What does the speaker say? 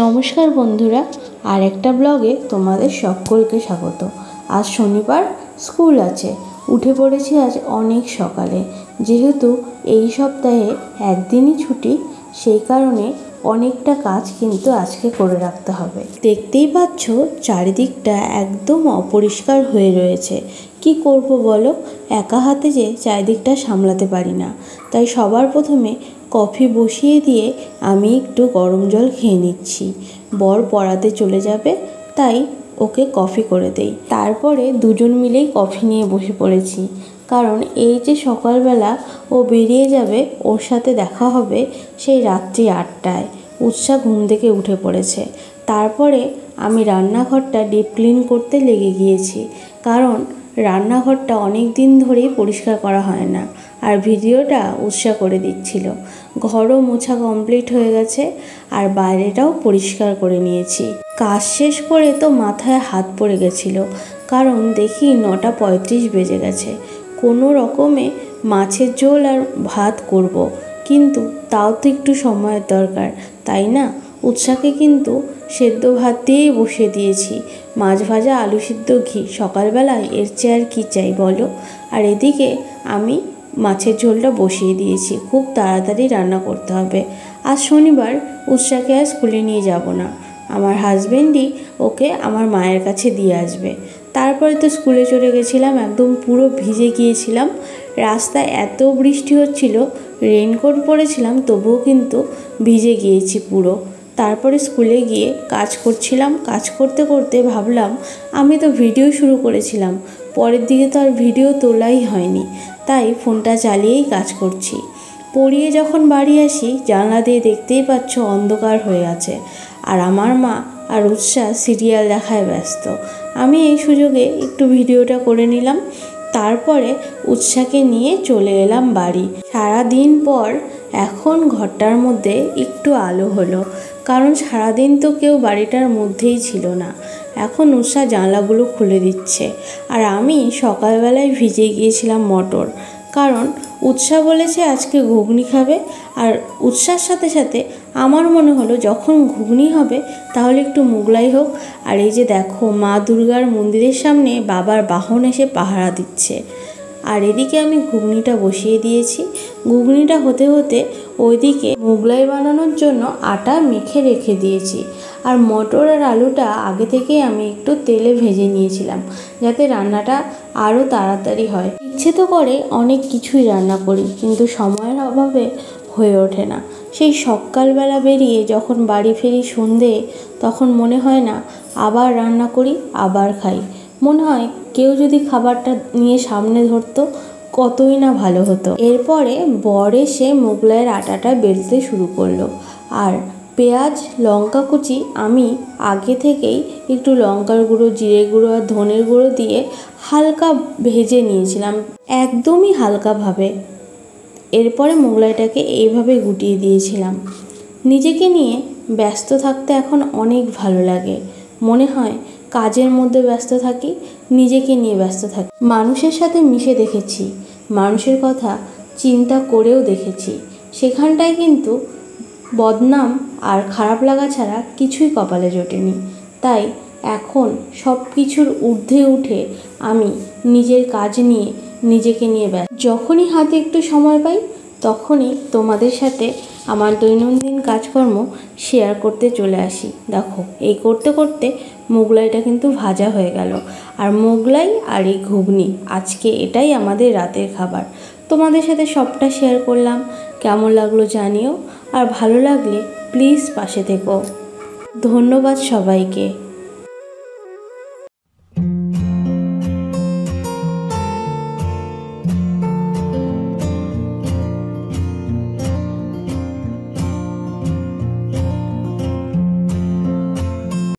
নমস্কার বন্ধুরা, আর একটা ব্লগে তোমাদের সকলকে স্বাগত। আজ শনিবার, স্কুল আছে। উঠে পড়েছি আজ অনেক সকালে, যেহেতু এই সপ্তাহে একদিনই ছুটি, সেই কারণে অনেকটা কাজ কিন্তু আজকে করে রাখতে হবে। দেখতেই পাচ্ছ চারিদিকটা একদম অপরিষ্কার হয়ে রয়েছে। কি করব বলো, একা হাতে যে চারিদিকটা সামলাতে পারি না। তাই সবার প্রথমে কফি বসিয়ে দিয়ে আমি একটু গরম জল খেয়ে নিচ্ছি। বর পড়াতে চলে যাবে, তাই ওকে কফি করে দেই। তারপরে দুজন মিলেই কফি নিয়ে বসে পড়েছি, কারণ এই যে সকালবেলা ও বেরিয়ে যাবে, ওর সাথে দেখা হবে সেই রাত্রি 8টায়। উৎসা ঘুম থেকে উঠে পড়েছে। তারপরে আমি রান্নাঘরটা ডিপ ক্লিন করতে লেগে গিয়েছি, কারণ রান্নাঘরটা অনেক দিন ধরেই পরিষ্কার করা হয় না, আর ভিডিওটা উৎসা করে দিচ্ছিল। ঘরও মোছা কমপ্লিট হয়ে গেছে, আর বাইরেটাও পরিষ্কার করে নিয়েছি। কাজ শেষ করে তো মাথায় হাত পড়ে গেছিল, কারণ দেখি 9:35 বেজে গেছে। কোনো রকমে মাছের ঝোল আর ভাত করব, কিন্তু তাও তো একটু সময়ের দরকার, তাই না? উৎসাকে কিন্তু সেদ্ধ ভাত দিয়েই বসিয়ে দিয়েছি। মাছ ভাজা, আলু সিদ্ধ, ঘি। সকালবেলায় এর চেয়ে আর কী চাই বলো? আর এদিকে আমি মাছের ঝোলটা বসিয়ে দিয়েছি। খুব তাড়াতাড়ি রান্না করতে হবে। আজ শনিবার, উৎসাকে আর স্কুলে নিয়ে যাব না। আমার হাজবেন্ডই ওকে আমার মায়ের কাছে দিয়ে আসবে। তারপরে তো স্কুলে চলে গেছিলাম, একদম পুরো ভিজে গিয়েছিলাম। রাস্তায় এত বৃষ্টি হচ্ছিল, রেইনকোট পরেছিলাম, তবুও কিন্তু ভিজে গিয়েছি পুরো। তারপরে স্কুলে গিয়ে কাজ করছিলাম। কাজ করতে করতে ভাবলাম, আমি তো ভিডিও শুরু করেছিলাম, পরের দিকে তো আর ভিডিও তোলাই হয়নি, তাই ফোনটা চালিয়েই কাজ করছি। পড়িয়ে যখন বাড়ি আসি, জানলা দিয়ে দেখতেই পাচ্ছ অন্ধকার হয়ে আছে, আর আমার মা আর উৎসাহ সিরিয়াল দেখায় ব্যস্ত। আমি এই সুযোগে একটু ভিডিওটা করে নিলাম। তারপরে উৎসাকে নিয়ে চলে এলাম বাড়ি। সারাদিন পর এখন ঘরটার মধ্যে একটু আলো হলো, কারণ সারাদিন তো কেউ বাড়িটার মধ্যেই ছিল না। এখন উৎসাহ জানলাগুলো খুলে দিচ্ছে, আর আমি সকালবেলায় ভিজে গিয়েছিলাম মটর, কারণ উৎসাহ বলেছে আজকে ঘুগনি খাবে। আর উৎসার সাথে সাথে আমার মনে হলো, যখন ঘুগনি হবে তাহলে একটু মোগলাই হোক। আর এই যে দেখো, মা দুর্গার মন্দিরের সামনে বাবার বাহন এসে পাহারা দিচ্ছে। আর এদিকে আমি ঘুগনিটা বসিয়ে দিয়েছি। ঘুগনিটা হতে হতে ওইদিকে মোগলাই বানানোর জন্য আটা মেখে রেখে দিয়েছি। আর মটর আর আলুটা আগে থেকেই আমি একটু তেলে ভেজে নিয়েছিলাম, যাতে রান্নাটা আরও তাড়াতাড়ি হয়। ইচ্ছে তো করে অনেক কিছুই রান্না করি, কিন্তু সময়ের অভাবে হয়ে ওঠে না। সেই সকালবেলা বেরিয়ে যখন বাড়ি ফিরি সন্ধে, তখন মনে হয় না আবার রান্না করি, আবার খাই। মনে হয় কেউ যদি খাবারটা নিয়ে সামনে ধরতো, কতই না ভালো হতো। এরপরে বর এসে মোগলাইয়ের আটাটা বেলতে শুরু করলো। আর পেঁয়াজ, লঙ্কা কুচি আমি আগে থেকেই একটু লঙ্কার গুঁড়ো, জিরে গুঁড়ো আর ধনের গুঁড়ো দিয়ে হালকা ভেজে নিয়েছিলাম, একদমই হালকাভাবে। এরপরে মোগলাইটাকে এইভাবে গুটিয়ে দিয়েছিলাম। নিজেকে নিয়ে ব্যস্ত থাকতে এখন অনেক ভালো লাগে। মনে হয় কাজের মধ্যে ব্যস্ত থাকি, নিজেকে নিয়ে ব্যস্ত থাকি। মানুষের সাথে মিশে দেখেছি, মানুষের কথা চিন্তা করেও দেখেছি, সেখানটায় কিন্তু বদনাম আর খারাপ লাগা ছাড়া কিছুই কপালে জোটেনি। তাই এখন সব কিছুর ঊর্ধ্বে উঠে আমি নিজের কাজ নিয়ে, নিজেকে নিয়ে ব্যস্ত। যখনই হাতে একটু সময় পাই, তখনই তোমাদের সাথে আমার দৈনন্দিন কাজকর্ম শেয়ার করতে চলে আসি। দেখো, এই করতে করতে মোগলাইটা কিন্তু ভাজা হয়ে গেল। আর মোগলাই আর এই ঘুগনি, আজকে এটাই আমাদের রাতের খাবার। তোমাদের সাথে সবটা শেয়ার করলাম। কেমন লাগলো জানিও, আর ভালো লাগলে প্লিজ পাশে থেকো। ধন্যবাদ সবাইকে।